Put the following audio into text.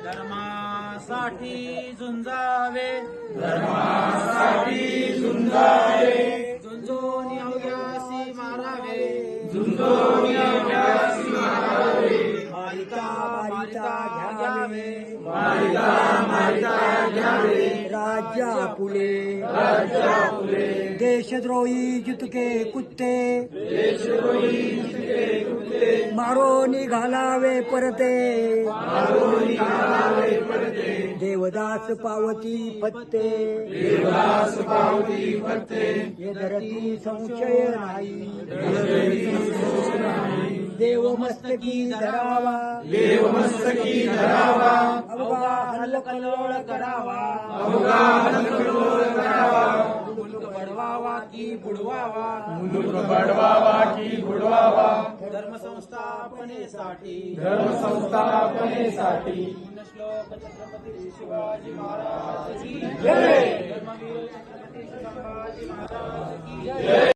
धर्मासाठी झुंजावे, धर्मासाठी झुंजावे, झुंजून अवघ्यासी मारावे, झुंजून अवघ्यासी मारावे, मारिता मारिता घ्यावे, मारिता मारिता घ्यावे, राज्या फुले राज्या फुले, देशद्रोही जितके कुत्ते देशद्रोही जितके कुत्ते, मारो निघालावे परते, मारून निघालावे परते, देवदास पावती फत्ते, देवदास पावती फत्ते, हे धरती संशय नाही, देव मस्तकी धरावा, देव मस्तकी धरावा, अवघा हल्लकल्लोळ करावा, अवघा हल्लकल्लोळ करावा, मुलुक बडवावा की बुडवावा, मुलुक बडवावा की बुडवावा, धर्मसंस्थापनेसाठी धर्मसंस्थापनेसाठी पुण्यश्लोक छत्रपती शिवाजी महाराज की जय. धर्मवीर छत्रपती संभाजी महाराज की जय.